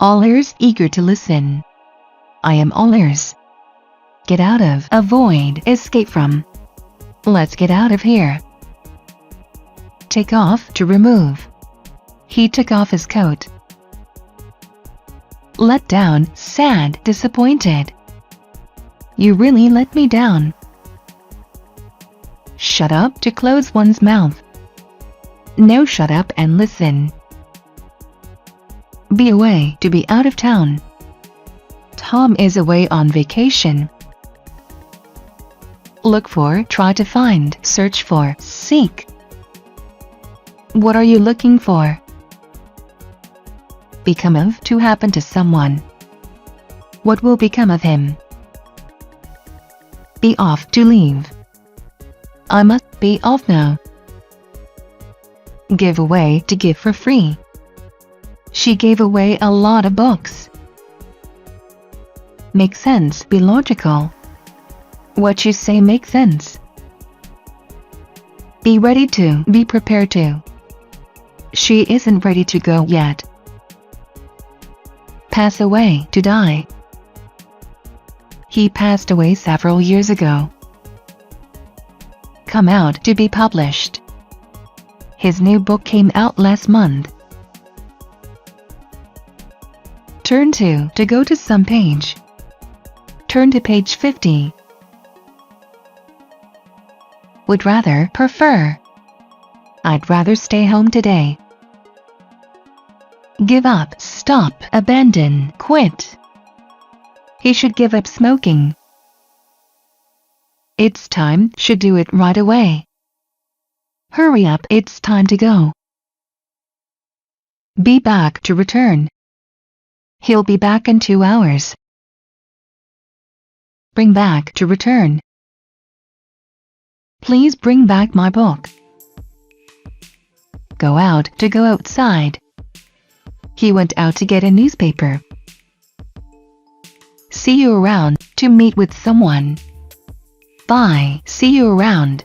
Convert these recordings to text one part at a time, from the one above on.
All ears, eager to listen. I am all ears. Get out of, avoid, escape from. Let's get out of here. Take off, to remove. He took off his coat. Let down, sad, disappointed. You really let me down. Shut up, to close one's mouth. Now shut up and listen. Be away, to be out of town. Tom is away on vacation. Look for, try to find, search for, seek. What are you looking for? Become of, to happen to someone. What will become of him? Be off, to leave. I must be off now. Give away, to give for free. She gave away a lot of books. Make sense, be logical. What you say makes sense. Be ready to, be prepared to. She isn't ready to go yet. Pass away, to die. He passed away several years ago. Come out, to be published. His new book came out last month. Turn to go to some page. Turn to page 50. Would rather, prefer. I'd rather stay home today. Give up, stop, abandon, quit. He should give up smoking. It's time, should do it right away. Hurry up, it's time to go. Be back, to return. He'll be back in 2 hours. Bring back, to return. Please bring back my book. Go out, to go outside. He went out to get a newspaper. See you around, to meet with someone. Bye, see you around.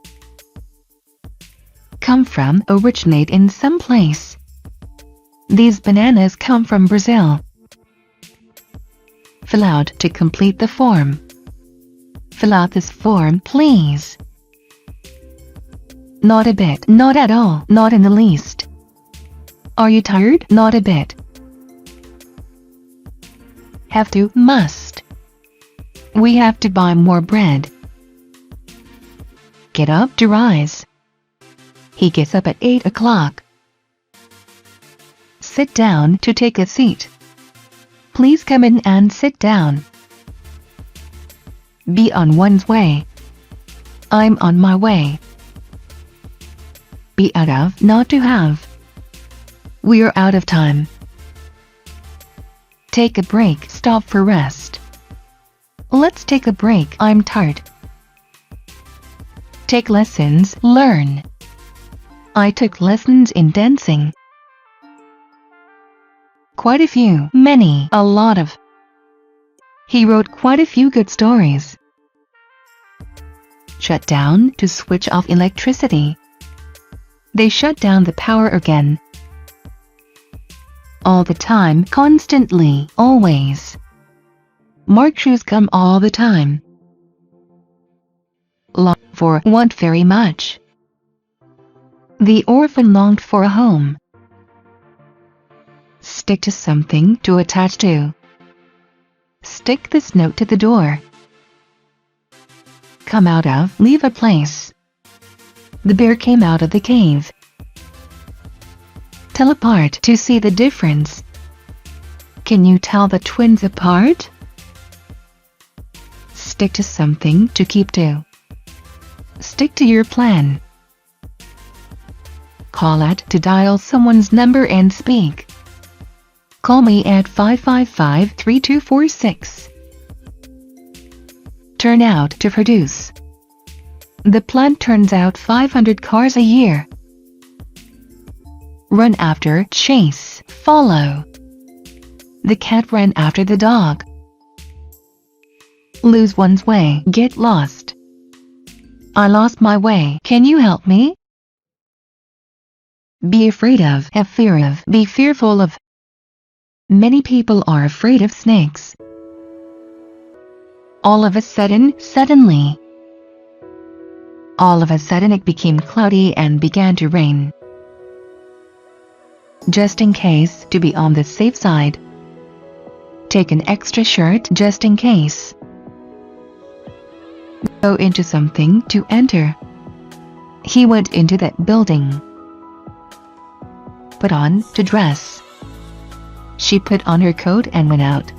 Come from, originate in some place. These bananas come from Brazil. Fill out, to complete the form. Fill out this form, please. Not a bit, not at all, not in the least. Are you tired? Not a bit. Have to, must. We have to buy more bread. Get up, to rise. He gets up at 8 o'clock. Sit down, to take a seat. Please come in and sit down. Be on one's way. I'm on my way. Be out of, not to have. We're out of time. Take a break, stop for rest. Let's take a break, I'm tired. Take lessons, learn. I took lessons in dancing. Quite a few, many, a lot of. He wrote quite a few good stories. Shut down, to switch off electricity. They shut down the power again. All the time, constantly, always. Mark shoes come all the time. Long for, want very much. The orphan longed for a home. Stick to something, to attach to. Stick this note to the door. Come out of, leave a place. The bear came out of the cave. Tell apart, to see the difference. Can you tell the twins apart? Stick to something, to keep to. Stick to your plan. Call at, to dial someone's number and speak. Call me at 555-3246. Turn out, to produce. The plant turns out 500 cars a year. Run after, chase, follow. The cat ran after the dog. Lose one's way, get lost. I lost my way, can you help me? Be afraid of, have fear of, be fearful of. Many people are afraid of snakes. All of a sudden, suddenly. All of a sudden it became cloudy and began to rain. Just in case, to be on the safe side. Take an extra shirt just in case. Go into something to enter. He went into that building. Put on, to dress. She put on her coat and went out.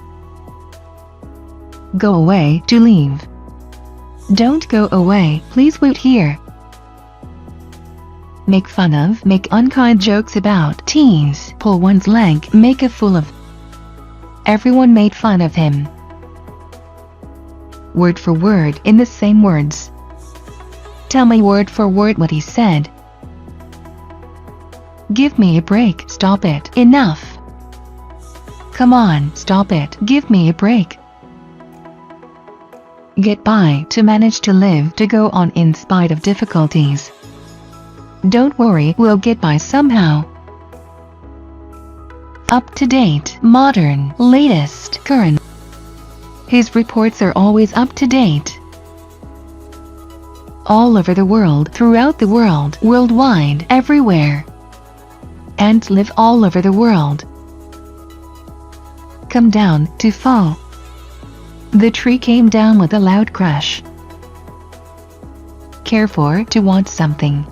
Go away, to leave. Don't go away, please wait here. Make fun of, make unkind jokes about, tease, pull one's leg, make a fool of. Everyone made fun of him. Word for word, in the same words. Tell me word for word what he said. Give me a break, stop it, enough. Come on, stop it, give me a break. Get by, to manage to live, to go on in spite of difficulties. Don't worry, we'll get by somehow. Up to date, modern, latest, current. His reports are always up to date. All over the world, throughout the world, worldwide, everywhere. And live all over the world. Come down, to fall. The tree came down with a loud crash. Care for, to want something.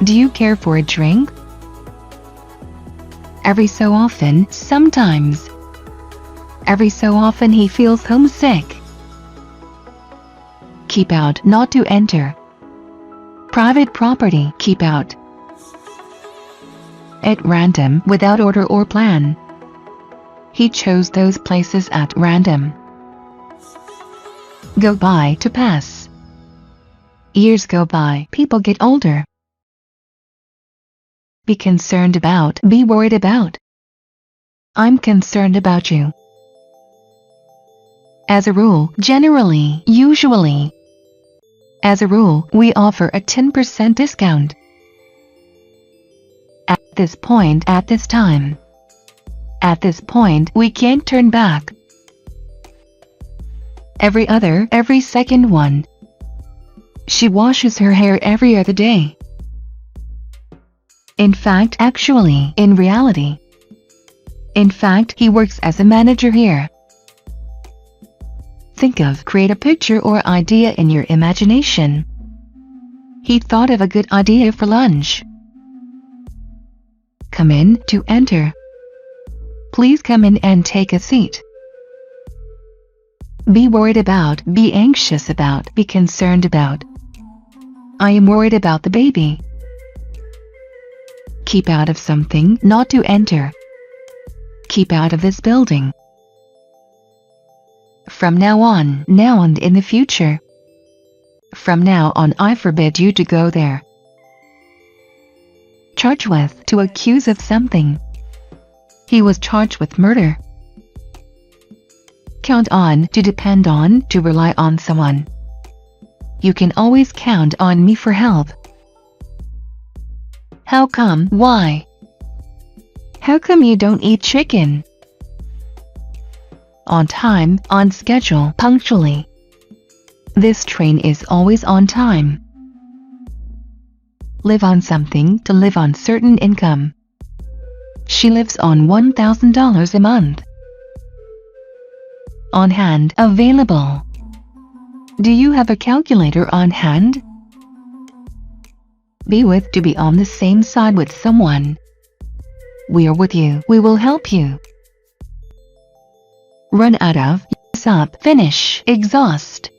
Do you care for a drink? Every so often, sometimes. Every so often he feels homesick. Keep out, not to enter. Private property, keep out. At random, without order or plan. He chose those places at random. Go by, to pass. Years go by, people get older. Be concerned about, be worried about. I'm concerned about you. As a rule, generally, usually. As a rule, we offer a 10% discount. At this point, at this time. At this point, we can't turn back. Every second one. She washes her hair every other day. In fact, actually, in reality. In fact, he works as a manager here. Think of, create a picture or idea in your imagination. He thought of a good idea for lunch. Come in, to enter. Please come in and take a seat. Be worried about, be anxious about, be concerned about. I am worried about the baby. Keep out of something, not to enter. Keep out of this building. From now on in the future. From now on I forbid you to go there. Charge with, to accuse of something. He was charged with murder. Count on, to depend on, to rely on someone. You can always count on me for help. How come, why? How come you don't eat chicken? On time, on schedule, punctually. This train is always on time. Live on something, to live on certain income. She lives on $1,000 a month. On hand, available. Do you have a calculator on hand? Be with, to be on the same side with someone. We are with you, we will help you. Run out of, use up, finish, exhaust.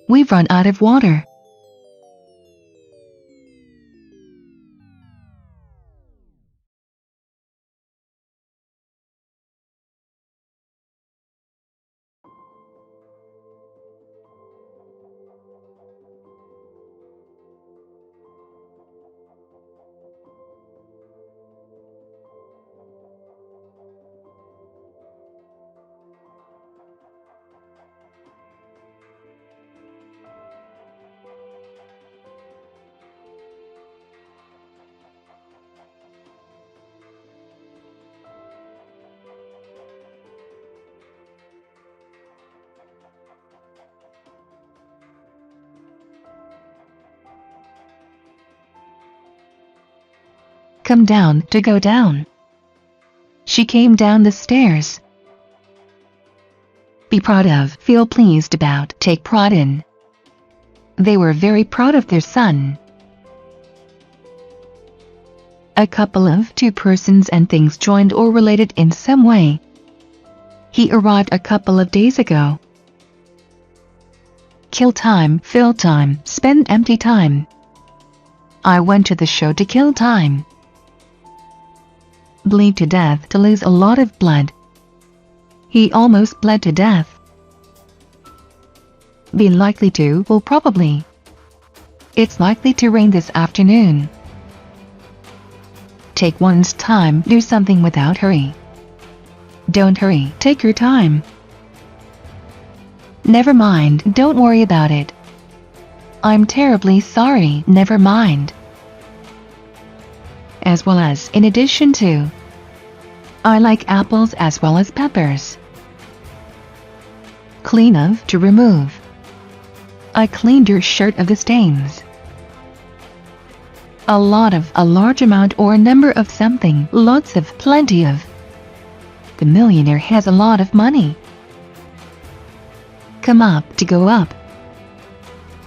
We've run out of water. Come down, to go down. She came down the stairs. Be proud of, feel pleased about, take pride in. They were very proud of their son. A couple of, two persons and things joined or related in some way. He arrived a couple of days ago. Kill time, fill time, spend empty time. I went to the show to kill time. Bleed to death, to lose a lot of blood. He almost bled to death. Be likely to, will probably. It's likely to rain this afternoon. Take one's time, do something without hurry. Don't hurry, take your time. Never mind, don't worry about it. I'm terribly sorry, never mind. As well as, in addition to. I like apples as well as peppers. Clean of, to remove. I cleaned your shirt of the stains. A lot of, a large amount or a number of something, lots of, plenty of. The millionaire has a lot of money. Come up, to go up.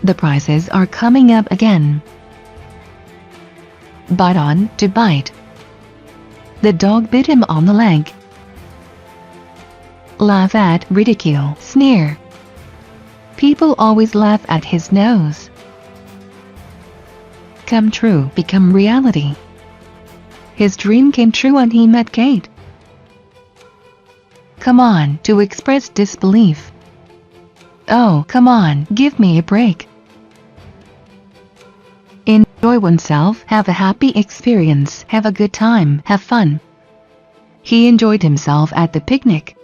The prices are coming up again. Bite on, to bite. The dog bit him on the leg. Laugh at, ridicule, sneer. People always laugh at his nose. Come true, become reality. His dream came true when he met Kate. Come on, to express disbelief. Oh, come on, give me a break. Enjoy oneself, have a happy experience, have a good time, have fun. He enjoyed himself at the picnic.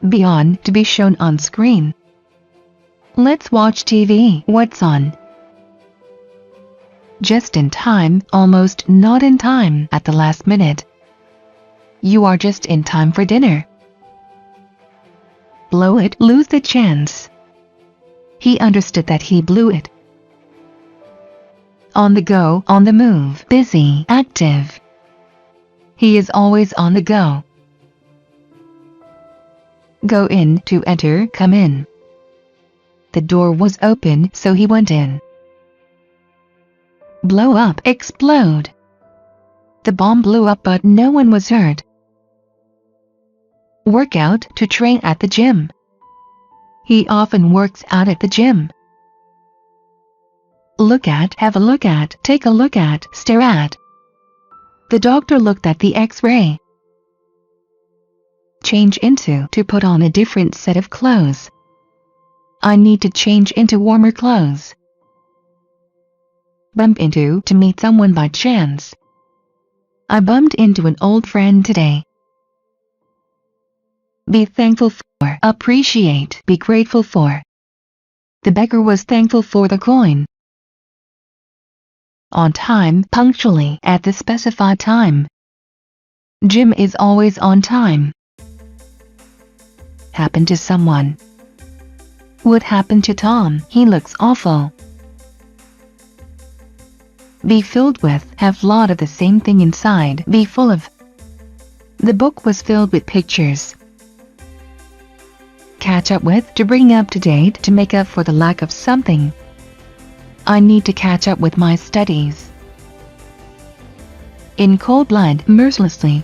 Be on, to be shown on screen. Let's watch TV, what's on? Just in time, almost not in time, at the last minute. You are just in time for dinner. Blow it, lose the chance. He understood that he blew it. On the go, on the move, busy, active. He is always on the go. Go in, to enter, come in. The door was open, so he went in. Blow up, explode. The bomb blew up but no one was hurt. Work out, to train at the gym. He often works out at the gym. Look at, have a look at, take a look at, stare at. The doctor looked at the X-ray. Change into, to put on a different set of clothes. I need to change into warmer clothes. Bump into, to meet someone by chance. I bumped into an old friend today. Be thankful for, appreciate, be grateful for. The beggar was thankful for the coin. On time, punctually, at the specified time. Jim is always on time. Happen to someone. What happened to Tom? He looks awful. Be filled with, have lot of the same thing inside, be full of. The book was filled with pictures. Catch up with, to bring up to date, to make up for the lack of something. I need to catch up with my studies. In cold blood, mercilessly.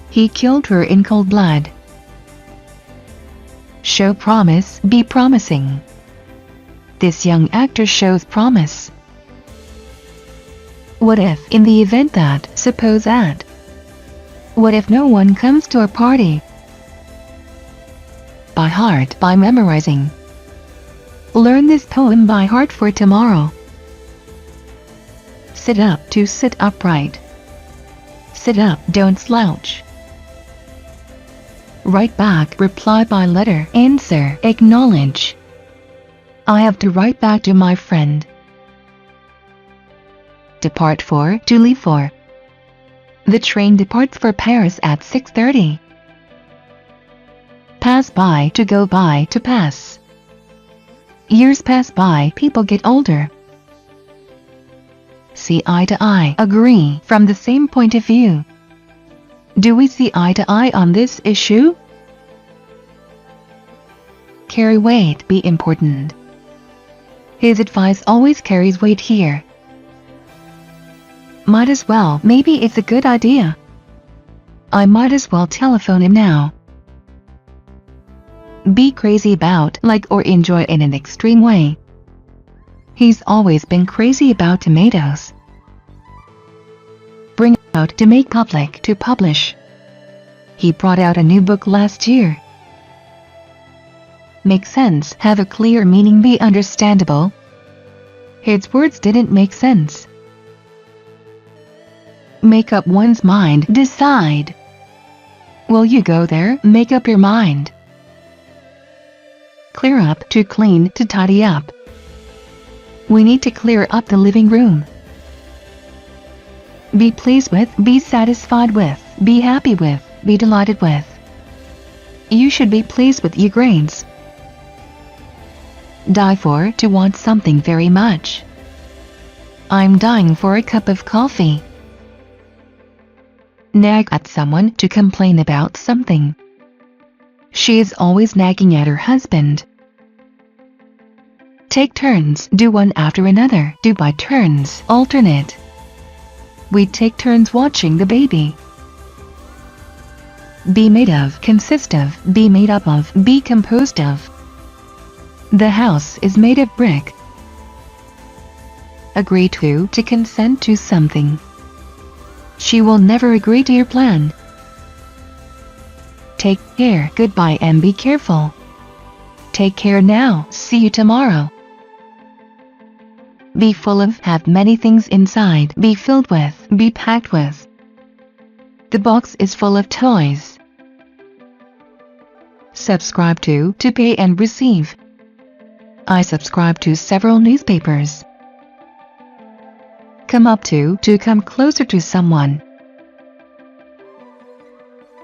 He killed her in cold blood. Show promise, be promising. This young actor shows promise. What if, in the event that, suppose that. What if no one comes to our party? By heart, by memorizing. Learn this poem by heart for tomorrow. Sit up, to sit upright. Sit up, don't slouch. Write back, reply by letter, answer, acknowledge. I have to write back to my friend. Depart for, to leave for. The train departs for Paris at 6:30. Pass by, to go by, to pass. Years pass by, people get older. See eye to eye, agree from the same point of view. Do we see eye to eye on this issue? Carry weight, be important. His advice always carries weight here. Might as well, maybe it's a good idea. I might as well telephone him now. Be crazy about, like or enjoy in an extreme way. He's always been crazy about tomatoes. Bring out, to make public, to publish. He brought out a new book last year. Make sense, have a clear meaning, be understandable. His words didn't make sense. Make up one's mind, decide. Will you go there? Make up your mind. Clear up, to clean, to tidy up. We need to clear up the living room. Be pleased with, be satisfied with, be happy with, be delighted with. You should be pleased with your grades. Die for, to want something very much. I'm dying for a cup of coffee. Nag at someone, to complain about something. She is always nagging at her husband. Take turns, do one after another, do by turns, alternate. We take turns watching the baby. Be made of, consist of, be made up of, be composed of. The house is made of brick. Agree to consent to something. She will never agree to your plan. Take care, goodbye and be careful. Take care now, see you tomorrow. Be full of, have many things inside, be filled with, be packed with. The box is full of toys. Subscribe to pay and receive. I subscribe to several newspapers. Come up to come closer to someone.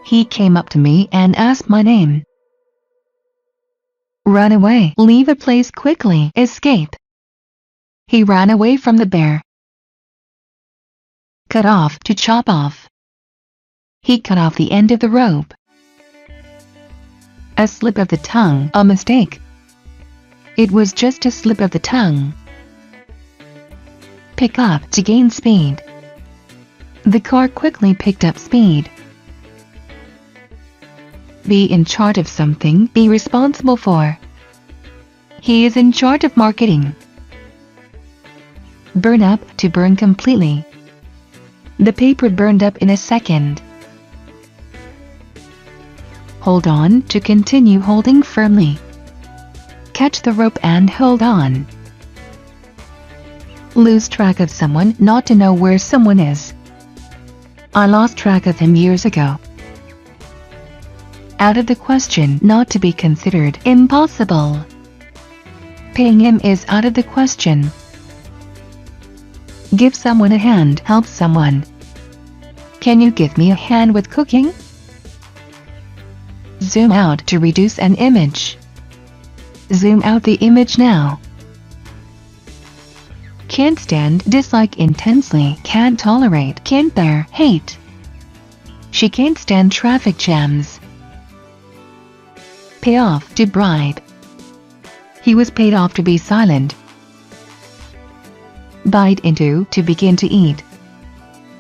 He came up to me and asked my name. Run away, leave a place quickly, escape. He ran away from the bear. Cut off, to chop off. He cut off the end of the rope. A slip of the tongue, a mistake. It was just a slip of the tongue. Pick up, to gain speed. The car quickly picked up speed. Be in charge of something, be responsible for. He is in charge of marketing. Burn up, to burn completely. The paper burned up in a second. Hold on, to continue holding firmly. Catch the rope and hold on. Lose track of someone, not to know where someone is. I lost track of him years ago. Out of the question, not to be considered, impossible. Paying him is out of the question. Give someone a hand, help someone. Can you give me a hand with cooking? Zoom out, to reduce an image. Zoom out the image now. Can't stand, dislike intensely, can't tolerate, can't bear, hate. She can't stand traffic jams. Pay off, to bribe. He was paid off to be silent. Bite into, to begin to eat.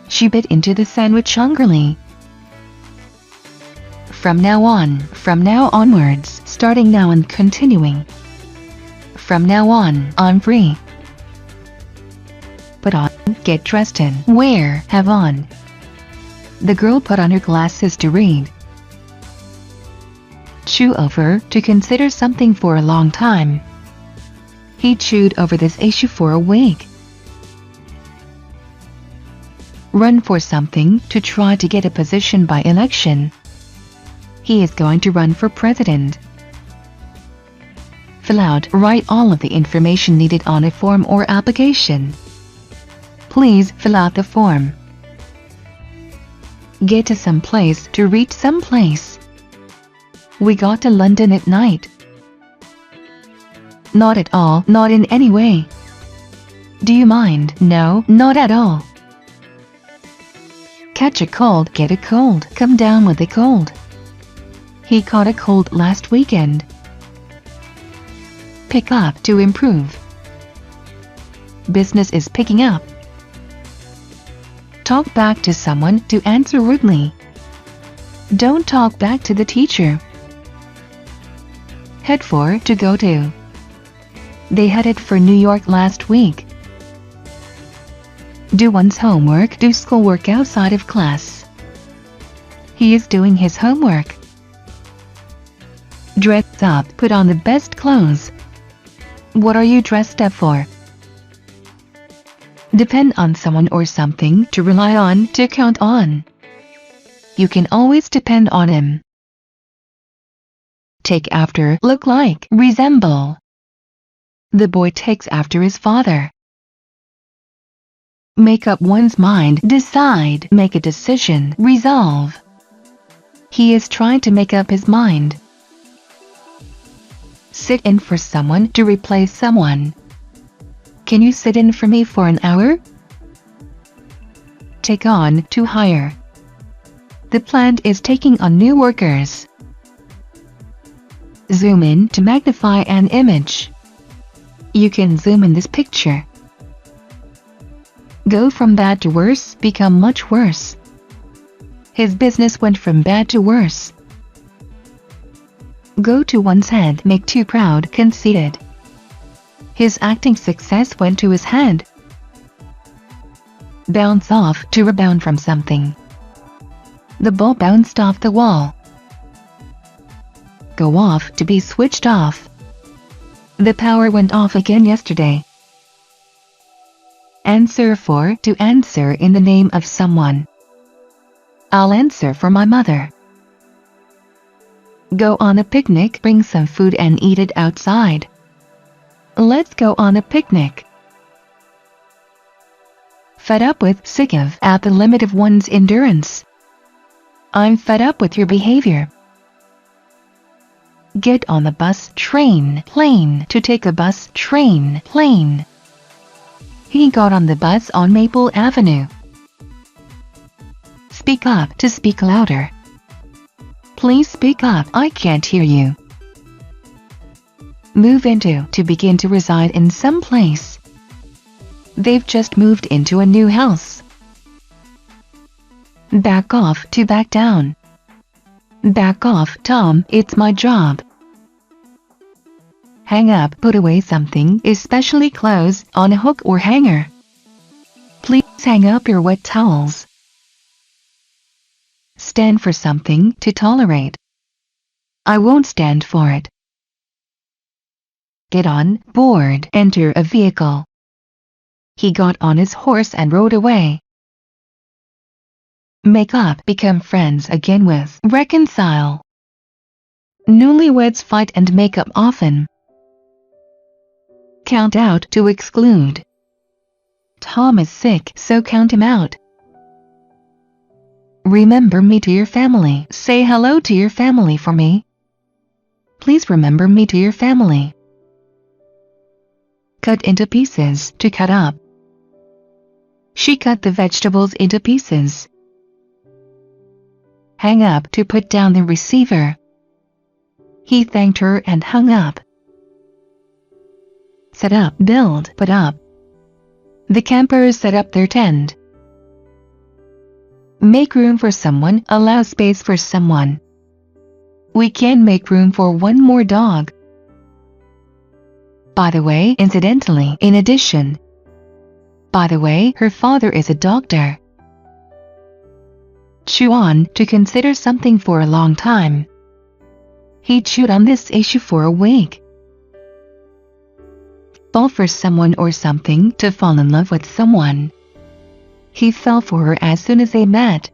She bit into the sandwich hungrily. From now on, from now onwards, starting now and continuing. From now on, I'm free. Put on, get dressed in, wear, have on. The girl put on her glasses to read. Chew over, to consider something for a long time. He chewed over this issue for a week. Run for something, to try to get a position by election. He is going to run for president. Fill out, write all of the information needed on a form or application. Please fill out the form. Get to some place, to reach some place. We got to London at night. Not at all, not in any way. Do you mind? No, not at all. Catch a cold, get a cold, come down with a cold. He caught a cold last weekend. Pick up, to improve. Business is picking up. Talk back to someone, to answer rudely. Don't talk back to the teacher. Head for, to go to. They headed for New York last week. Do one's homework, do schoolwork outside of class. He is doing his homework. Dress up, put on the best clothes. What are you dressed up for? Depend on someone or something, to rely on, to count on. You can always depend on him. Take after, look like, resemble. The boy takes after his father. Make up one's mind, decide, make a decision, resolve. He is trying to make up his mind. Sit in for someone, to replace someone. Can you sit in for me for an hour? Take on, to hire. The plant is taking on new workers. Zoom in, to magnify an image. You can zoom in this picture. Go from bad to worse, become much worse. His business went from bad to worse. Go to one's head, make too proud, conceited. His acting success went to his head. Bounce off, to rebound from something. The ball bounced off the wall. Go off, to be switched off. The power went off again yesterday. Answer for, to answer in the name of someone. I'll answer for my mother. Go on a picnic, bring some food and eat it outside. Let's go on a picnic. Fed up with, sick of, at the limit of one's endurance. I'm fed up with your behavior. Get on the bus, train, plane, to take a bus, train, plane. He got on the bus on Maple Avenue. Speak up, to speak louder. Please speak up, I can't hear you. Move into, to begin to reside in some place. They've just moved into a new house. Back off, to back down. Back off, Tom, it's my job. Hang up, put away something, especially clothes, on a hook or hanger. Please hang up your wet towels. Stand for something, to tolerate. I won't stand for it. Get on, board, enter a vehicle. He got on his horse and rode away. Make up, become friends again with, reconcile. Newlyweds fight and make up often. Count out, to exclude. Tom is sick, so count him out. Remember me to your family. Say hello to your family for me. Please remember me to your family. Cut into pieces, to cut up. She cut the vegetables into pieces. Hang up, to put down the receiver. He thanked her and hung up. Set up, build, put up. The campers set up their tent. Make room for someone, allow space for someone. We can make room for one more dog. By the way, incidentally, in addition. By the way, her father is a doctor. Chew on, to consider something for a long time. He chewed on this issue for a week. Fall for someone or something, to fall in love with someone. He fell for her as soon as they met.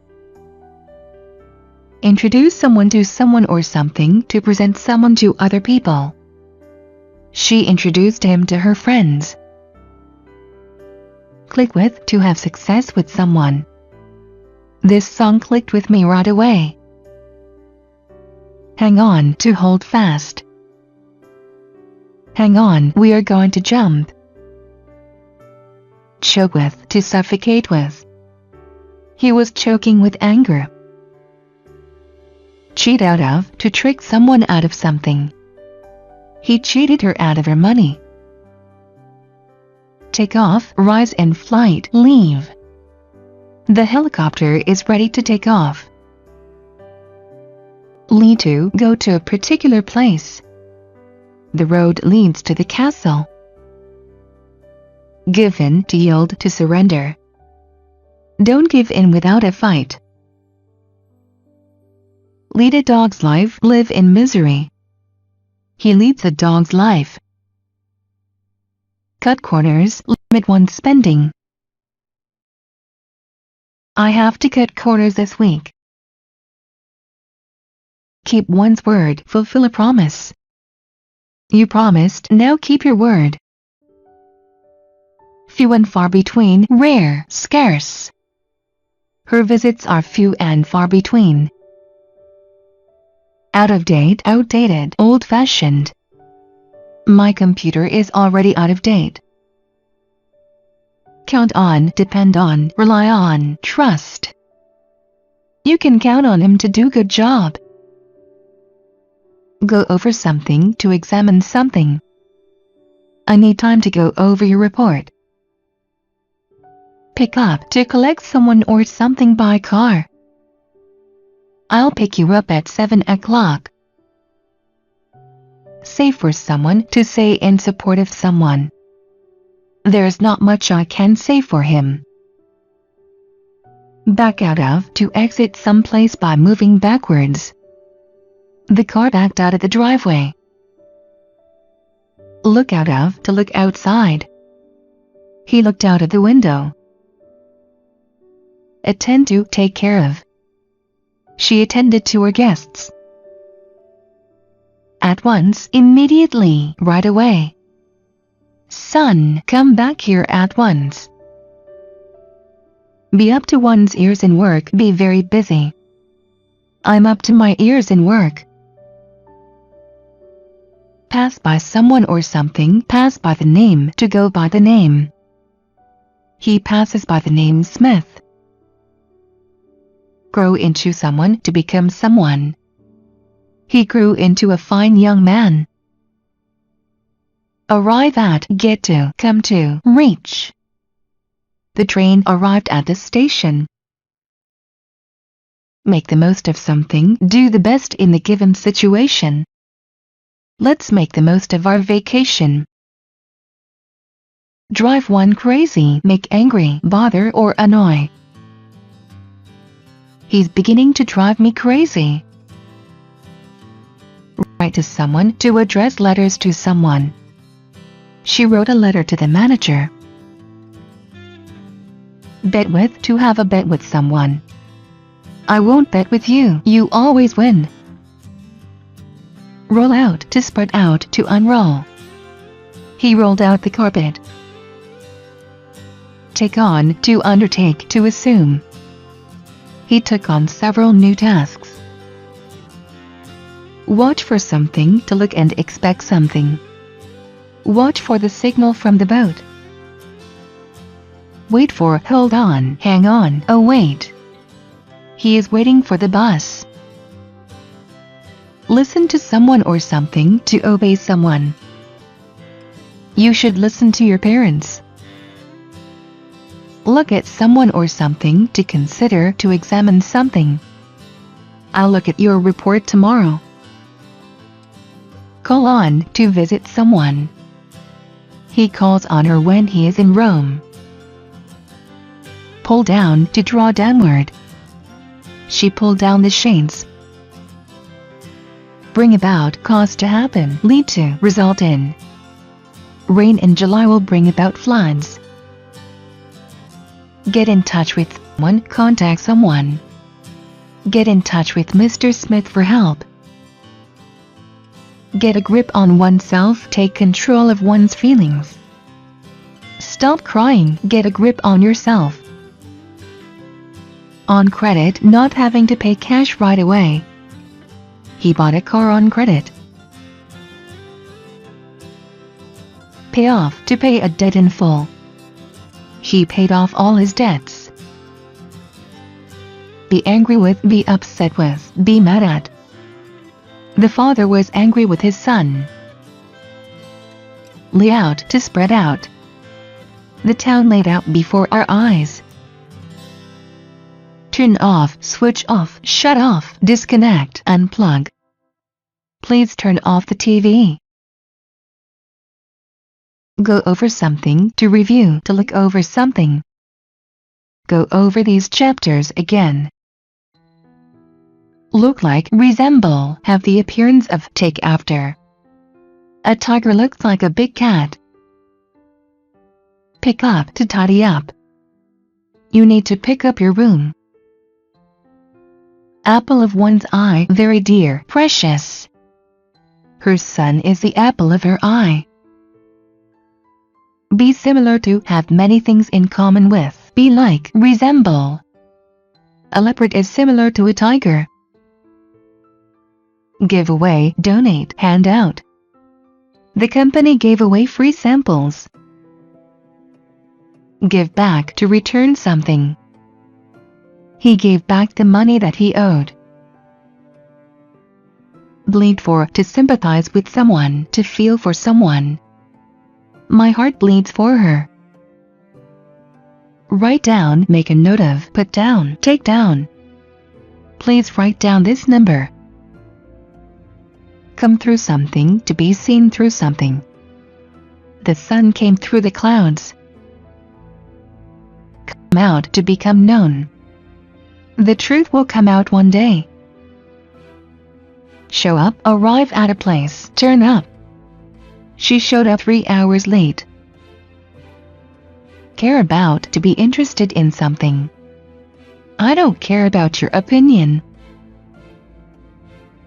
Introduce someone to someone or something, to present someone to other people. She introduced him to her friends. Click with, to have success with someone. This song clicked with me right away. Hang on, to hold fast. Hang on, we are going to jump. choke with, to suffocate with. He was choking with anger. Cheat out of, to trick someone out of something. He cheated her out of her money. Take off, rise in flight, leave. The helicopter is ready to take off. Lead to, go to a particular place. The road leads to the castle. Give in, to yield, to surrender. Don't give in without a fight. Lead a dog's life, live in misery. He leads a dog's life. Cut corners, limit one's spending. I have to cut corners this week. Keep one's word, fulfill a promise. You promised, now keep your word. Few and far between, rare, scarce. Her visits are few and far between. Out of date, outdated, old-fashioned. My computer is already out of date. Count on, depend on, rely on, trust. You can count on him to do good job. Go over something, to examine something. I need time to go over your report. Pick up, to collect someone or something by car. I'll pick you up at 7 o'clock. Say for someone, to say in support of someone. There's not much I can say for him. Back out of, to exit someplace by moving backwards. The car backed out of the driveway. Look out of, to look outside. He looked out of the window. Attend to, take care of. She attended to her guests. At once, immediately, right away. Son, come back here at once. Be up to one's ears in work, be very busy. I'm up to my ears in work. Pass by someone or something, pass by the name, to go by the name. He passes by the name Smith. Grow into someone, to become someone. He grew into a fine young man. Arrive at, get to, come to, reach. The train arrived at the station. Make the most of something, do the best in the given situation. Let's make the most of our vacation. Drive one crazy, make angry, bother or annoy. He's beginning to drive me crazy. Write to someone, to address letters to someone. She wrote a letter to the manager. Bet with, to have a bet with someone. I won't bet with you, you always win. Roll out, to spread out, to unroll. He rolled out the carpet. Take on, to undertake, to assume. He took on several new tasks. Watch for something, to look and expect something. Watch for the signal from the boat. Wait for, hold on, hang on, await. He is waiting for the bus. Listen to someone or something, to obey someone. You should listen to your parents. Look at someone or something, to consider, to examine something. I'll look at your report tomorrow. Call on, to visit someone. He calls on her when he is in Rome. Pull down, to draw downward. She pulled down the shades. Bring about, cause to happen, lead to, result in. Rain in July will bring about floods. Get in touch with someone, contact someone. Get in touch with Mr. Smith for help. Get a grip on oneself, take control of one's feelings. Stop crying, get a grip on yourself. On credit, not having to pay cash right away. He bought a car on credit. Pay off, to pay a debt in full. He paid off all his debts. Be angry with, be upset with, be mad at. The father was angry with his son. Lay out, to spread out. The town laid out before our eyes. Turn off, switch off, shut off, disconnect, unplug. Please turn off the TV. Go over something, to review, to look over something. Go over these chapters again. Look like, resemble, have the appearance of, take after. A tiger looks like a big cat. Pick up, to tidy up. You need to pick up your room. Apple of one's eye, very dear, precious. Her son is the apple of her eye. Be similar to, have many things in common with, be like, resemble. A leopard is similar to a tiger. Give away, donate, hand out. The company gave away free samples. Give back, to return something. He gave back the money that he owed. Bleed for, to sympathize with someone, to feel for someone. My heart bleeds for her. Write down, make a note of, put down, take down. Please write down this number. Come through something, to be seen through something. The sun came through the clouds. Come out, to become known. The truth will come out one day. Show up, arrive at a place, turn up. She showed up 3 hours late. Care about, to be interested in something. I don't care about your opinion.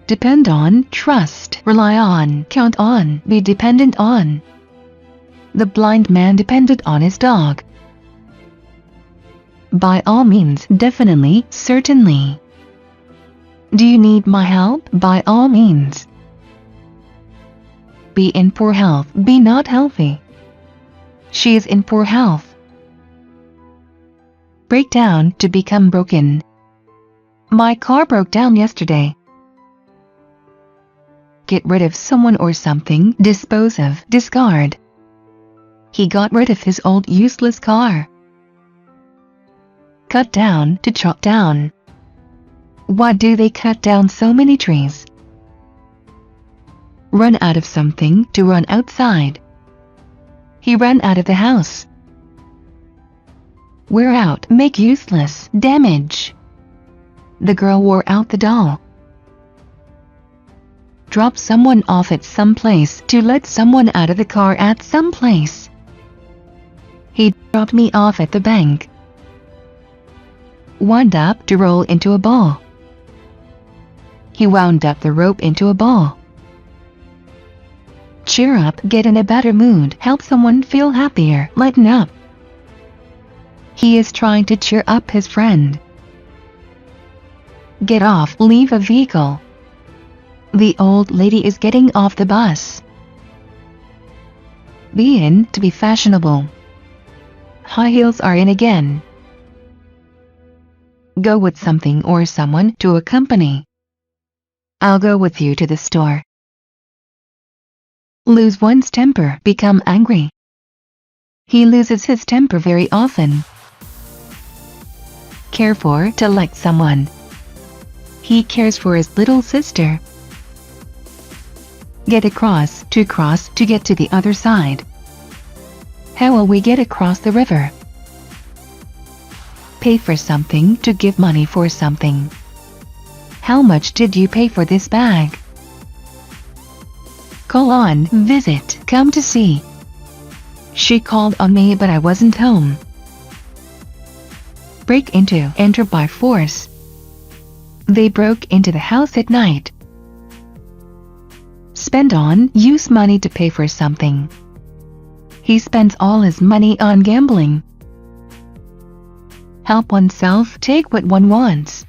Depend on, trust, rely on, count on, be dependent on. The blind man depended on his dog. By all means, definitely, certainly. Do you need my help? By all means. Be in poor health, be not healthy. She is in poor health. Break down, to become broken. My car broke down yesterday. Get rid of someone or something, dispose of, discard. He got rid of his old useless car. Cut down, to chop down. Why do they cut down so many trees? Run out of something, to run outside. He ran out of the house. Wear out, make useless, damage. The girl wore out the doll. Drop someone off at some place, to let someone out of the car at some place. He dropped me off at the bank. Wound up, to roll into a ball. He wound up the rope into a ball. Cheer up, get in a better mood, help someone feel happier, lighten up. He is trying to cheer up his friend. Get off, leave a vehicle. The old lady is getting off the bus. Be in, to be fashionable. High heels are in again. Go with something or someone, to a company. I'll go with you to the store. Lose one's temper, become angry. He loses his temper very often. Care for, to like someone. He cares for his little sister. Get across, to cross, to get to the other side. How will we get across the river? Pay for something, to give money for something. How much did you pay for this bag? Call on, visit, come to see. She called on me but I wasn't home. Break into, enter by force. They broke into the house at night. Spend on, use money to pay for something. He spends all his money on gambling. Help oneself, take what one wants.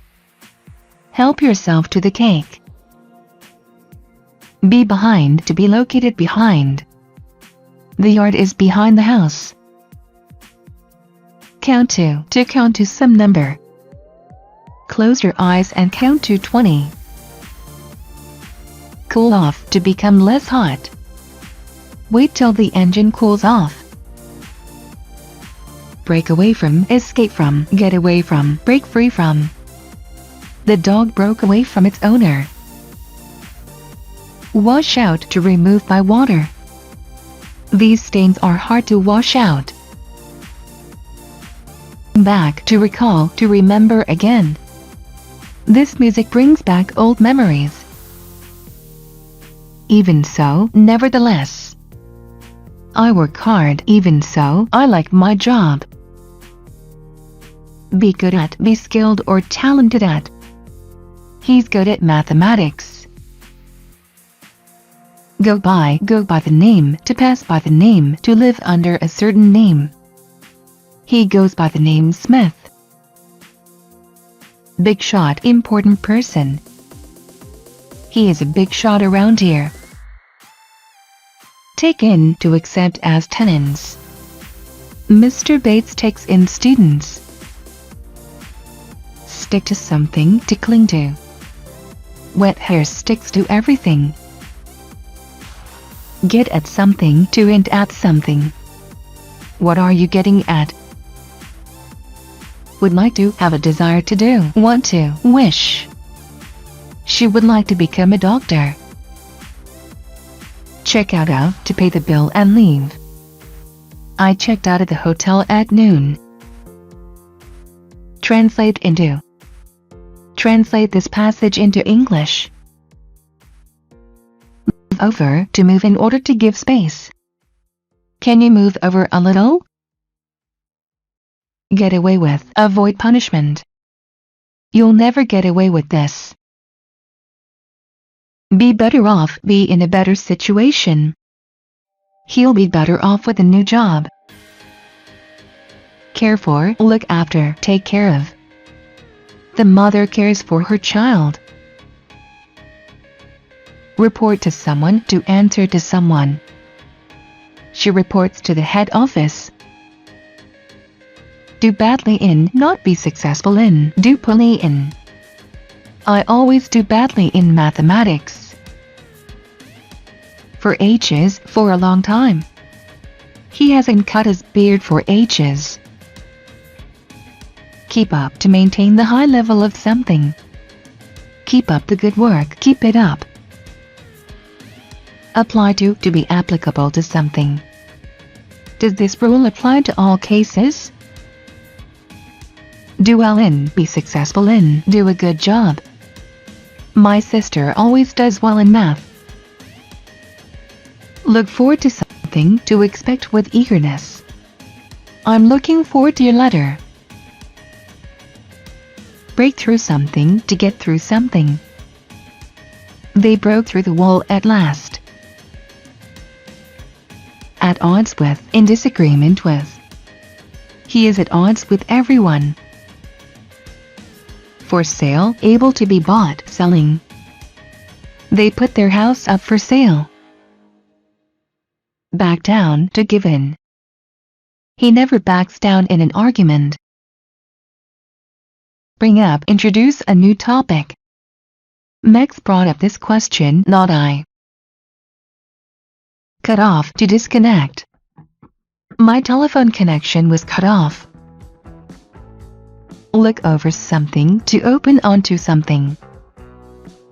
Help yourself to the cake. Be behind, to be located behind. The yard is behind the house. Count to count to some number. Close your eyes and count to 20. Cool off to become less hot. Wait till the engine cools off. Break away from, escape from, get away from, break free from. The dog broke away from its owner. Wash out to remove by water. These stains are hard to wash out. Back to recall, to remember again. This music brings back old memories. Even so, nevertheless. I work hard, even so, I like my job. Be good at, be skilled or talented at. He's good at mathematics. Go by the name, to pass by the name, to live under a certain name. He goes by the name Smith. Big shot, important person. He is a big shot around here. Take in, to accept as tenants. Mr. Bates takes in students. Stick to something, to cling to. Wet hair sticks to everything. Get at something, to hint at something. What are you getting at? Would like to, have a desire to do, want to, wish. She would like to become a doctor. Check out of, to pay the bill and leave. I checked out of the hotel at noon. Translate into. Translate this passage into English. Move over, to move in order to give space. Can you move over a little? Get away with, avoid punishment. You'll never get away with this. Be better off, be in a better situation. He'll be better off with a new job. Care for, look after, take care of. The mother cares for her child. Report to someone, to answer to someone. She reports to the head office. Do badly in, not be successful in, do poorly in. I always do badly in mathematics. For ages, for a long time. He hasn't cut his beard for ages. Keep up, to maintain the high level of something. Keep up the good work, keep it up. Apply to be applicable to something. Does this rule apply to all cases? Do well in, be successful in, do a good job. My sister always does well in math. Look forward to something, to expect with eagerness. I'm looking forward to your letter. Break through something, to get through something. They broke through the wall at last. At odds with, in disagreement with. He is at odds with everyone. For sale, able to be bought, selling. They put their house up for sale. Back down, to give in. He never backs down in an argument. Bring up, introduce a new topic. Max brought up this question, not I. Cut off, to disconnect. My telephone connection was cut off. Look over something, to open onto something.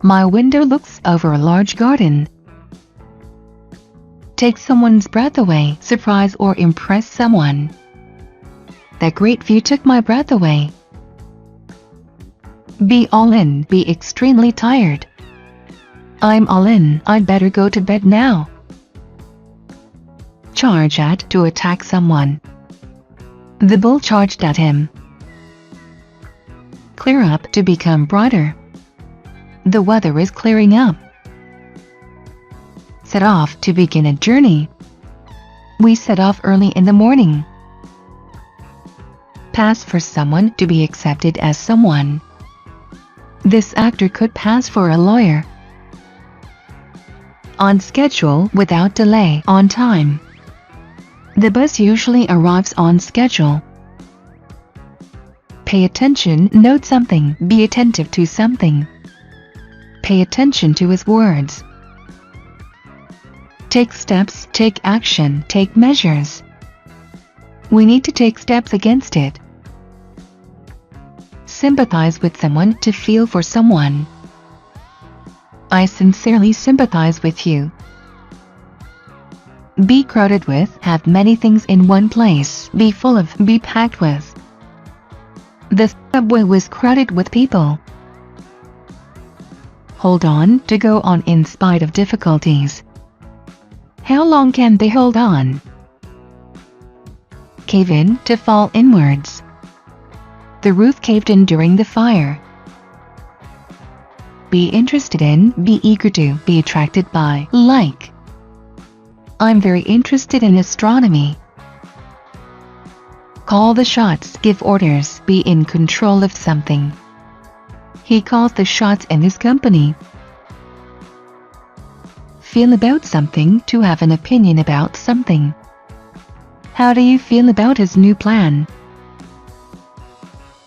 My window looks over a large garden. Take someone's breath away, surprise or impress someone. That great view took my breath away. Be all in, be extremely tired. I'm all in, I'd better go to bed now. Charge at, to attack someone. The bull charged at him. Clear up, to become brighter. The weather is clearing up. Set off, to begin a journey. We set off early in the morning. Pass for someone, to be accepted as someone. This actor could pass for a lawyer. On schedule, without delay, on time. The bus usually arrives on schedule. Pay attention, note something, be attentive to something. Pay attention to his words. Take steps, take action, take measures. We need to take steps against it. Sympathize with someone, to feel for someone. I sincerely sympathize with you. Be crowded with, have many things in one place, be full of, be packed with. The subway was crowded with people. Hold on, to go on in spite of difficulties. How long can they hold on? Cave in, to fall inwards. The roof caved in during the fire. Be interested in, be eager to, be attracted by, like. I'm very interested in astronomy. Call the shots, give orders, be in control of something. He calls the shots in his company. Feel about something, to have an opinion about something. How do you feel about his new plan?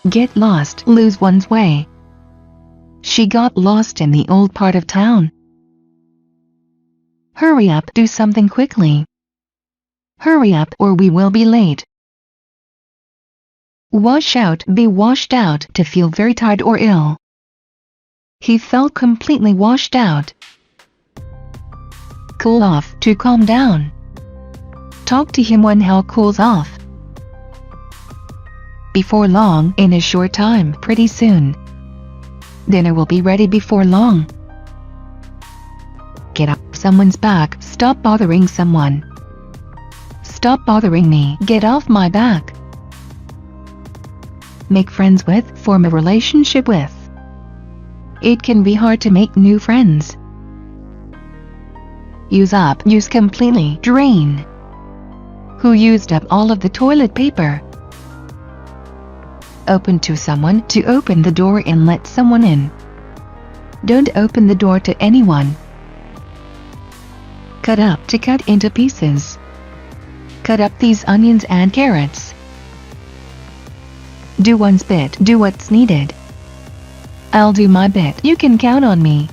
Get lost, lose one's way. She got lost in the old part of town. Hurry up, do something quickly. Hurry up or we will be late. Wash out, be washed out, to feel very tired or ill. He felt completely washed out. Cool off, to calm down. Talk to him when he cools off. Before long, in a short time, pretty soon. Dinner will be ready before long. Get off someone's back, stop bothering someone. Stop bothering me, get off my back. Make friends with, form a relationship with. It can be hard to make new friends. Use up, use completely, drain. Who used up all of the toilet paper? Open to someone, to open the door and let someone in. Don't open the door to anyone. Cut up, to cut into pieces. Cut up these onions and carrots. Do one's bit, do what's needed. I'll do my bit, you can count on me.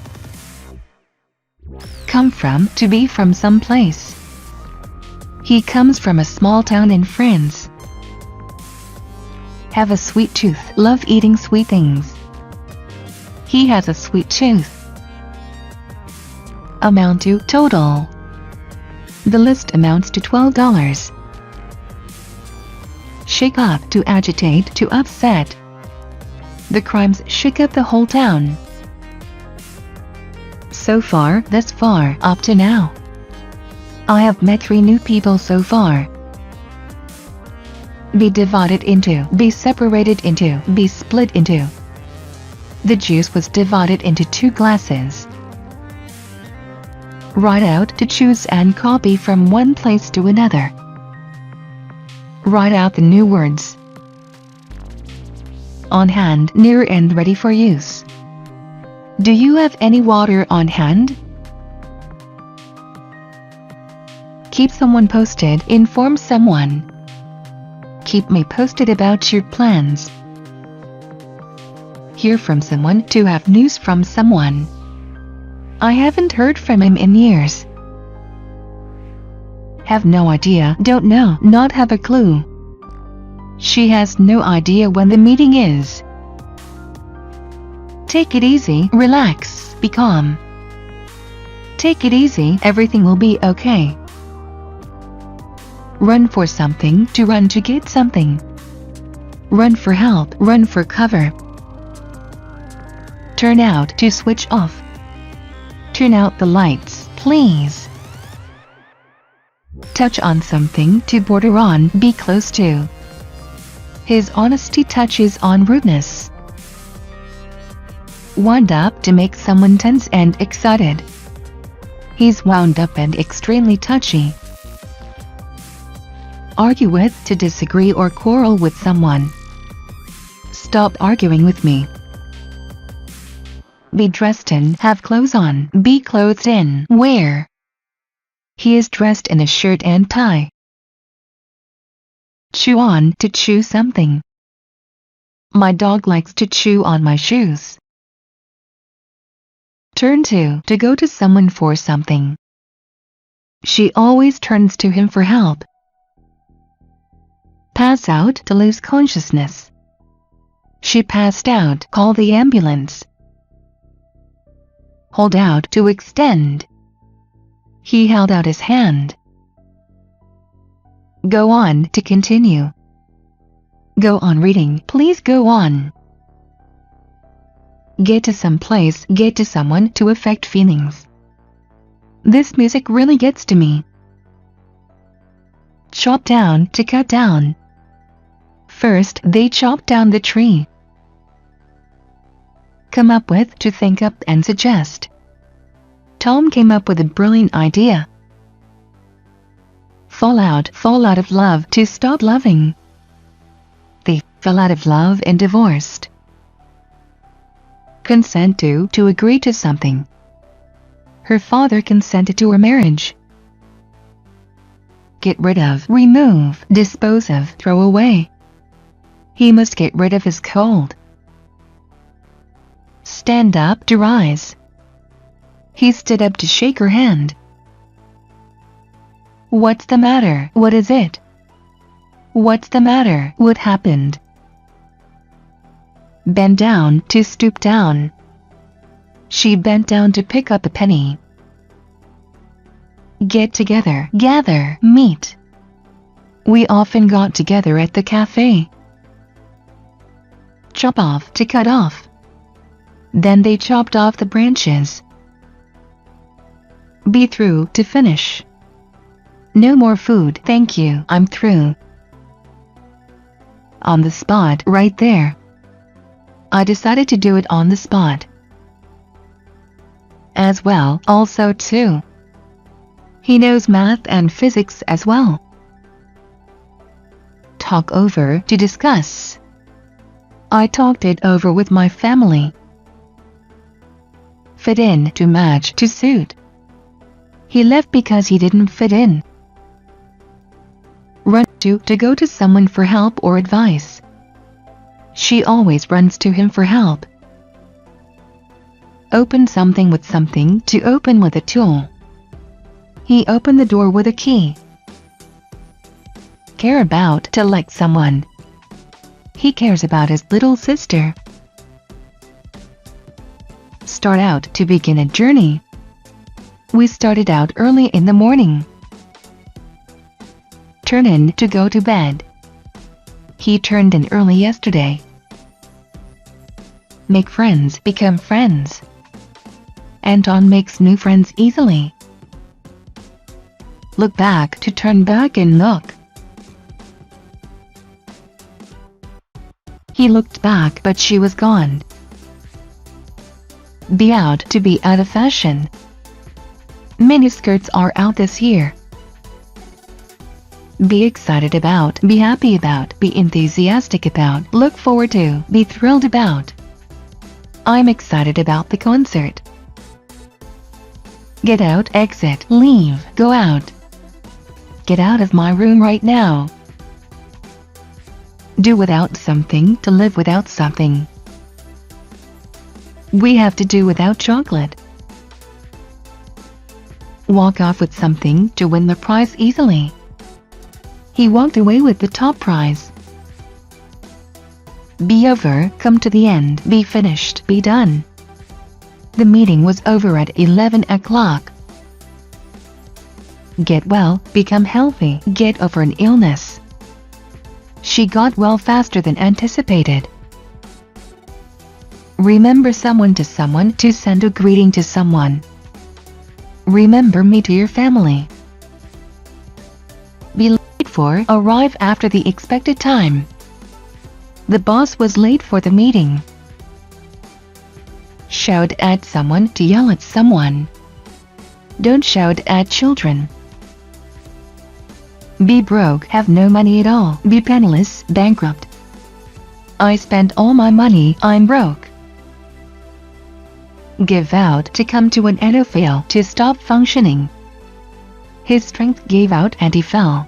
Come from, to be from some place. He comes from a small town in France. Have a sweet tooth, love eating sweet things. He has a sweet tooth. Amount to, total. The list amounts to $12. Shake up, to agitate, to upset. The crimes shook up the whole town. So far, thus far, up to now. I have met 3 new people so far. Be divided into, be separated into, be split into. The juice was divided into 2 glasses. Write out, to choose and copy from one place to another. Write out the new words. On hand, near and ready for use. Do you have any water on hand? Keep someone posted, inform someone. Keep me posted about your plans. Hear from someone, to have news from someone. I haven't heard from him in years. Have no idea, don't know, not have a clue. She has no idea when the meeting is. Take it easy, relax, be calm. Take it easy, everything will be okay. Run for something, to run to get something. Run for help, run for cover. Turn out, to switch off. Turn out the lights, please. Touch on something, to border on, be close to. His honesty touches on rudeness. Wind up, to make someone tense and excited. He's wound up and extremely touchy. Argue with, to disagree or quarrel with someone. Stop arguing with me. Be dressed in, have clothes on, be clothed in, wear. He is dressed in a shirt and tie. Chew on, to chew something. My dog likes to chew on my shoes. Turn to go to someone for something. She always turns to him for help. Pass out, to lose consciousness. She passed out. Call the ambulance. Hold out, to extend. He held out his hand. Go on, to continue. Go on reading. Please go on. Get to some place, get to someone, to affect feelings. This music really gets to me. Chop down, to cut down. First, they chopped down the tree. Come up with, to think up and suggest. Tom came up with a brilliant idea. Fall out of love, to stop loving. They fell out of love and divorced. Consent to agree to something. Her father consented to her marriage. Get rid of, remove, dispose of, throw away. He must get rid of his cold. Stand up, to rise. He stood up to shake her hand. What's the matter? What is it? What's the matter? What happened? Bend down, to stoop down. She bent down to pick up a penny. Get together, gather, meet. We often got together at the cafe. Chop off, to cut off. Then they chopped off the branches. Be through, to finish. No more food, thank you, I'm through. On the spot, right there. I decided to do it on the spot. As well, also too. He knows math and physics as well. Talk over, to discuss. I talked it over with my family. Fit in, to match, to suit. He left because he didn't fit in. Run to go to someone for help or advice. She always runs to him for help. Open something with something, to open with a tool. He opened the door with a key. Care about, to like someone. He cares about his little sister. Start out, to begin a journey. We started out early in the morning. Turn in, to go to bed. He turned in early yesterday. Make friends, become friends. Anton makes new friends easily. Look back, to turn back and look. He looked back, but she was gone. Be out, to be out of fashion. Miniskirts are out this year. Be excited about, be happy about, be enthusiastic about, look forward to, be thrilled about. I'm excited about the concert. Get out, exit, leave, go out. Get out of my room right now. Do without something, to live without something. We have to do without chocolate. Walk off with something, to win the prize easily. He walked away with the top prize. Be over, come to the end, be finished, be done. The meeting was over at 11 o'clock. Get well, become healthy, get over an illness. She got well faster than anticipated. Remember someone, to send a greeting to someone. Remember me to your family. Be late for, arrive after the expected time. The boss was late for the meeting. Shout at someone, to yell at someone. Don't shout at children. Be broke, have no money at all, be penniless, bankrupt. I spent all my money, I'm broke. Give out, to come to an end or fail, to stop functioning. His strength gave out and he fell.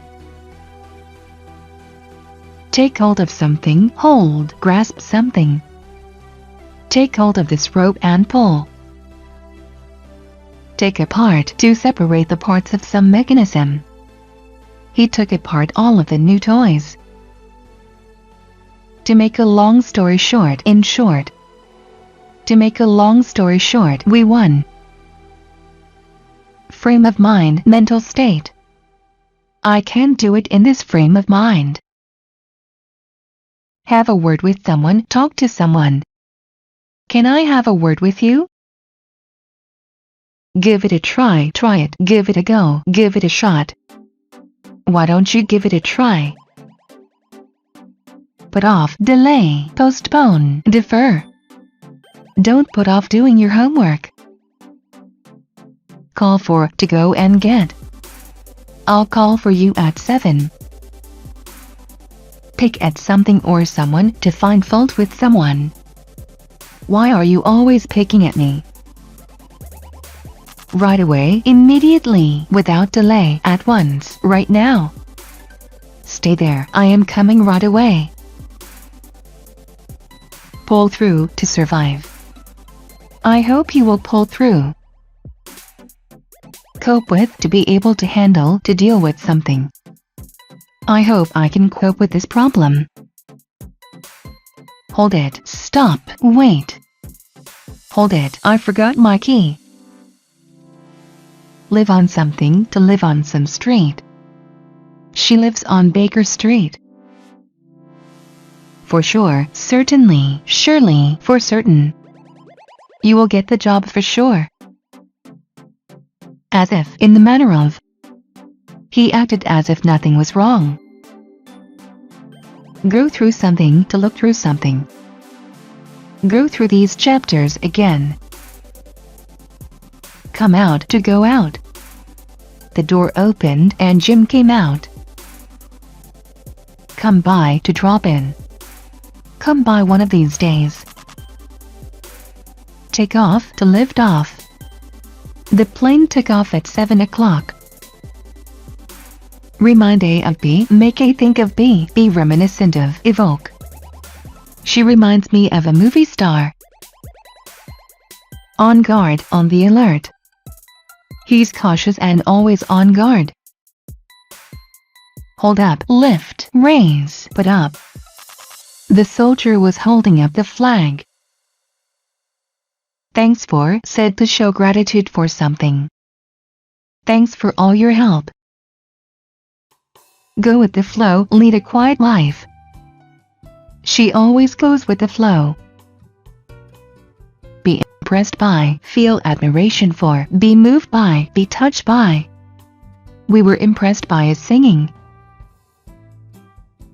Take hold of something, hold, grasp something. Take hold of this rope and pull. Take apart, to separate the parts of some mechanism. He took apart all of the new toys. To make a long story short, in short. To make a long story short, we won. Frame of mind, mental state. I can't do it in this frame of mind. Have a word with someone, talk to someone. Can I have a word with you? Give it a try, try it, give it a go, give it a shot. Why don't you give it a try? Put off, delay, postpone, defer. Don't put off doing your homework. Call for, to go and get. I'll call for you at 7. Pick at something or someone, to find fault with someone. Why are you always picking at me? Right away, immediately, without delay, at once, right now. Stay there, I am coming right away. Pull through, to survive. I hope you will pull through. Cope with, to be able to handle, to deal with something. I hope I can cope with this problem. Hold it, stop, wait. Hold it, I forgot my key. Live on something, to live on some street. She lives on Baker Street. For sure, certainly, surely, for certain. You will get the job for sure. As if, in the manner of. He acted as if nothing was wrong. Go through something, to look through something. Go through these chapters again. Come out, to go out. The door opened and Jim came out. Come by, to drop in. Come by one of these days. Take off, to lift off. The plane took off at 7 o'clock. Remind A of B, make A think of B, be reminiscent of, evoke. She reminds me of a movie star. On guard, on the alert. He's cautious and always on guard. Hold up, lift, raise, put up. The soldier was holding up the flag. Thanks for, said to show gratitude for something. Thanks for all your help. Go with the flow, lead a quiet life. She always goes with the flow. Be impressed by, feel admiration for, be moved by, be touched by. We were impressed by his singing.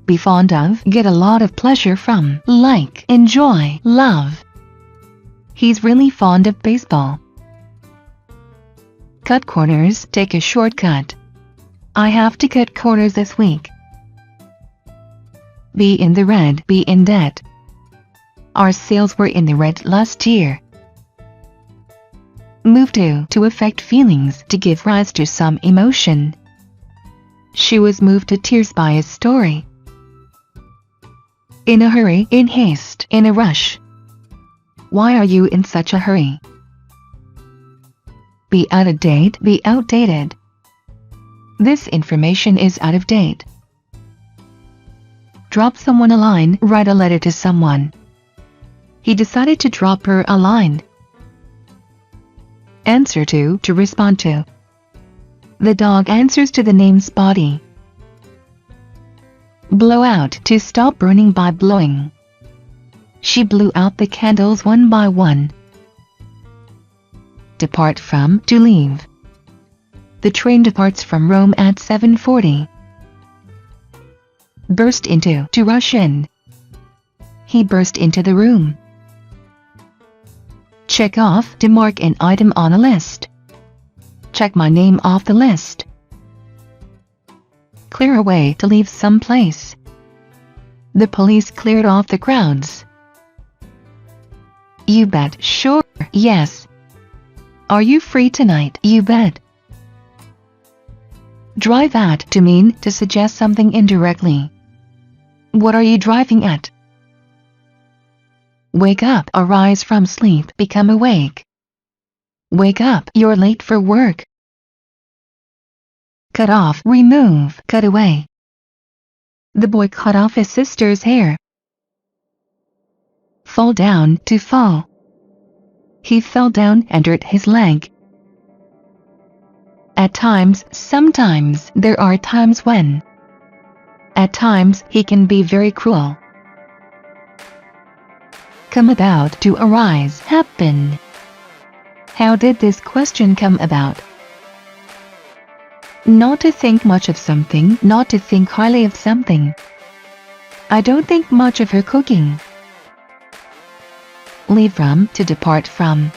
Be fond of, get a lot of pleasure from, like, enjoy, love. He's really fond of baseball. Cut corners, take a shortcut. I have to cut corners this week. Be in the red, be in debt. Our sales were in the red last year. Move to affect feelings, to give rise to some emotion. She was moved to tears by his story. In a hurry, in haste, in a rush. Why are you in such a hurry? Be out of date, be outdated. This information is out of date. Drop someone a line, write a letter to someone. He decided to drop her a line. Answer to respond to. The dog answers to the name Spotty. Blow out, to stop burning by blowing. She blew out the candles one by one. Depart from, to leave. The train departs from Rome at 7:40. Burst into, to rush in. He burst into the room. Check off, to mark an item on a list. Check my name off the list. Clear away, to leave some place. The police cleared off the crowds. You bet, sure, yes. Are you free tonight? You bet. Drive at, to mean, to suggest something indirectly. What are you driving at? Wake up, arise from sleep, become awake. Wake up, you're late for work. Cut off, remove, cut away. The boy cut off his sister's hair. Fall down, to fall. He fell down and hurt his leg. At times, sometimes, there are times when. At times, he can be very cruel. Come about, to arise, happen. How did this question come about? Not to think much of something, not to think highly of something. I don't think much of her cooking. Leave from, to depart from.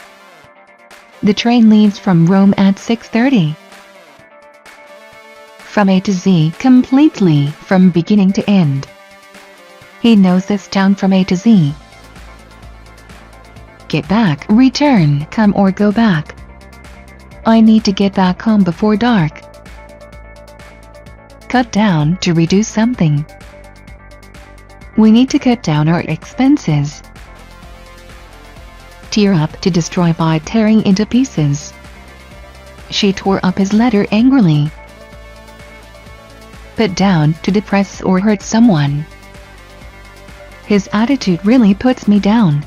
The train leaves from Rome at 6:30. From A to Z, completely, from beginning to end. He knows this town from A to Z. Get back, return, come or go back. I need to get back home before dark. Cut down, to reduce something. We need to cut down our expenses. Tear up, to destroy by tearing into pieces. She tore up his letter angrily. Put down, to depress or hurt someone. His attitude really puts me down.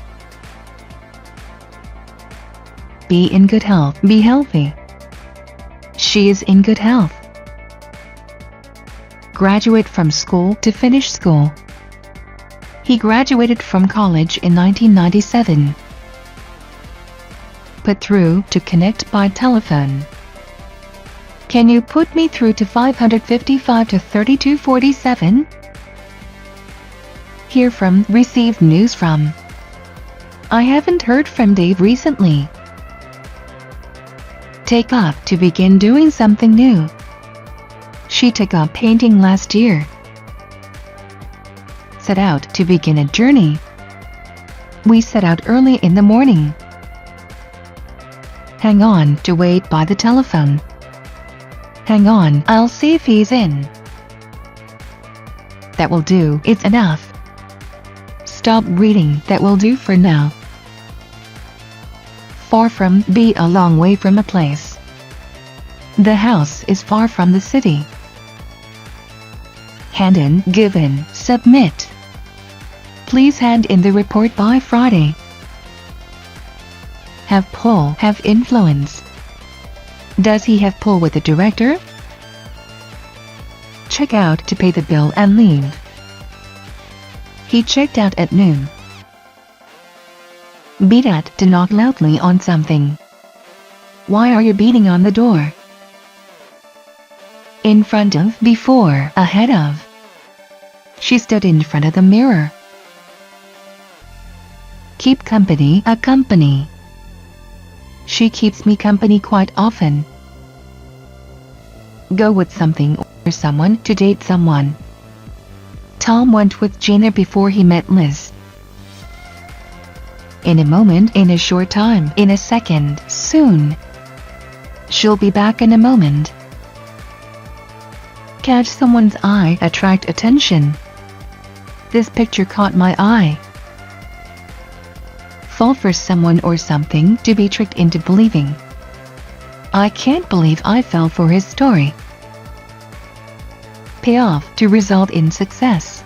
Be in good health, be healthy. She is in good health. Graduate from school, to finish school. He graduated from college in 1997. Put through, to connect by telephone. Can you put me through to 555 to 3247? Hear from, receive news from. I haven't heard from Dave recently. Take up, to begin doing something new. She took up painting last year. Set out, to begin a journey. We set out early in the morning. Hang on, to wait by the telephone. Hang on, I'll see if he's in. That will do, it's enough. Stop reading, that will do for now. Far from, be a long way from a place. The house is far from the city. Hand in, give in, submit. Please hand in the report by Friday. Have pull, have influence. Does he have pull with the director? Check out, to pay the bill and leave. He checked out at noon. Beat at, to knock loudly on something. Why are you beating on the door? In front of, before, ahead of. She stood in front of the mirror. Keep company, accompany. She keeps me company quite often. Go with something or someone, to date someone. Tom went with Gina before he met Liz. In a moment, in a short time, in a second, soon. She'll be back in a moment. Catch someone's eye, attract attention. This picture caught my eye. Fall for someone or something, to be tricked into believing. I can't believe I fell for his story. Pay off, to result in success.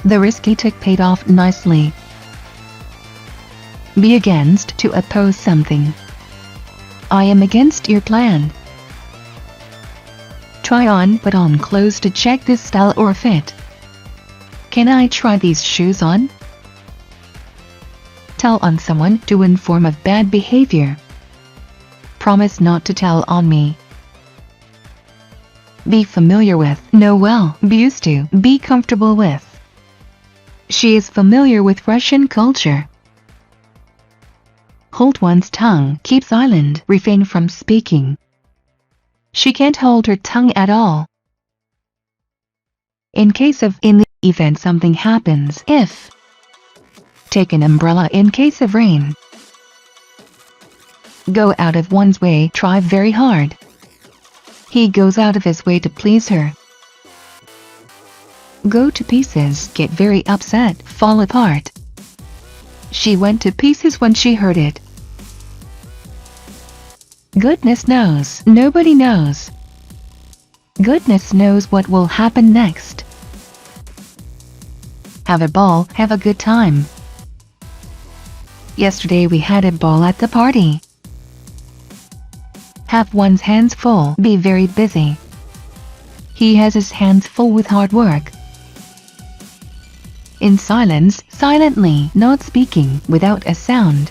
The risk he took paid off nicely. Be against, to oppose something. I am against your plan. Try on, put on clothes to check this style or fit. Can I try these shoes on? Tell on someone, to inform of bad behavior. Promise not to tell on me. Be familiar with, know well, be used to, be comfortable with. She is familiar with Russian culture. Hold one's tongue, keep silent, refrain from speaking. She can't hold her tongue at all. In case of, in the event something happens, if. Take an umbrella in case of rain. Go out of one's way, try very hard. He goes out of his way to please her. go to pieces, get very upset, fall apart. She went to pieces when she heard it. Goodness knows, nobody knows. Goodness knows what will happen next. Have a ball, have a good time. Yesterday we had a ball at the party. Have one's hands full, be very busy. He has his hands full with hard work. In silence, silently, not speaking, without a sound.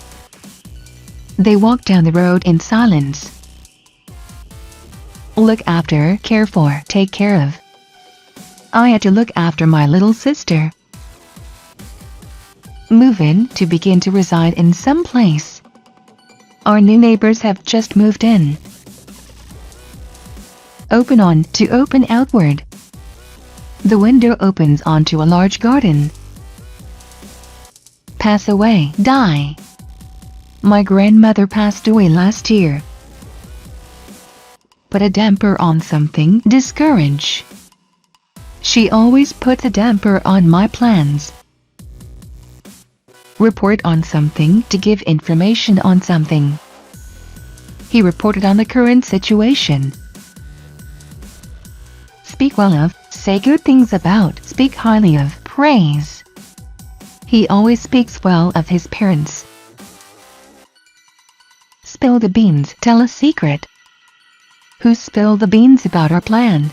They walk down the road in silence. Look after, care for, take care of. I had to look after my little sister. Move in, to begin to reside in some place. Our new neighbors have just moved in. Open on, to open outward. The window opens onto a large garden. Pass away, die. My grandmother passed away last year. Put a damper on something, discourage. She always puts a damper on my plans. Report on something, to give information on something. He reported on the current situation. Speak well of, say good things about, speak highly of, praise. He always speaks well of his parents. Spill the beans, tell a secret. Who spilled the beans about our plan?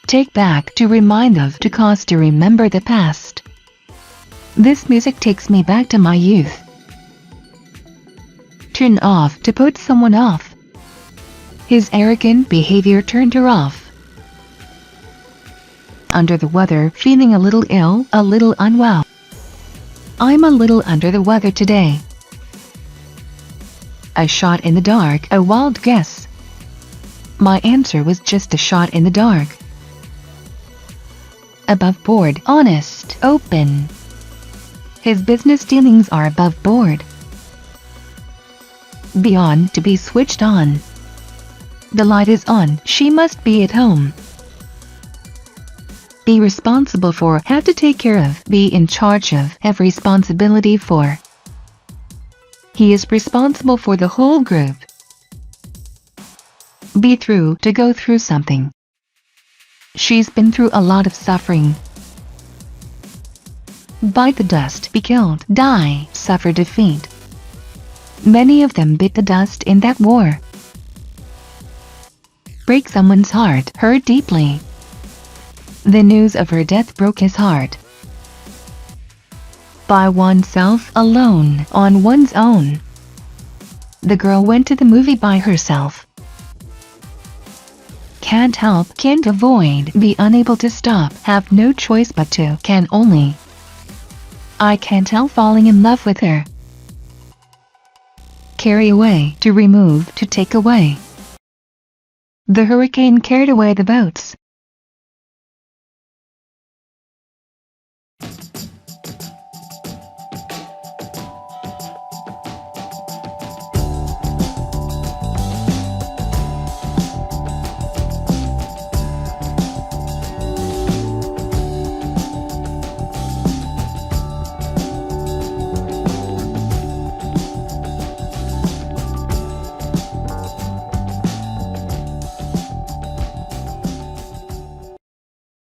Take back, to remind of, to cause to remember the past. This music takes me back to my youth. Turn off, to put someone off. His arrogant behavior turned her off. Under the weather, feeling a little ill, a little unwell. I'm a little under the weather today. A shot in the dark, a wild guess. My answer was just a shot in the dark. Above board, honest, open. His business dealings are above board. Be on, to be switched on. The light is on, she must be at home. Be responsible for, have to take care of, be in charge of, have responsibility for. He is responsible for the whole group. Be through, to go through something. She's been through a lot of suffering. Bite the dust, be killed, die, suffer defeat. Many of them bit the dust in that war. Break someone's heart, hurt deeply. The news of her death broke his heart. By oneself, alone, on one's own. The girl went to the movie by herself. Can't help, can't avoid, be unable to stop, have no choice but to, can only. I can't help falling in love with her. Carry away, to remove, to take away. The hurricane carried away the boats.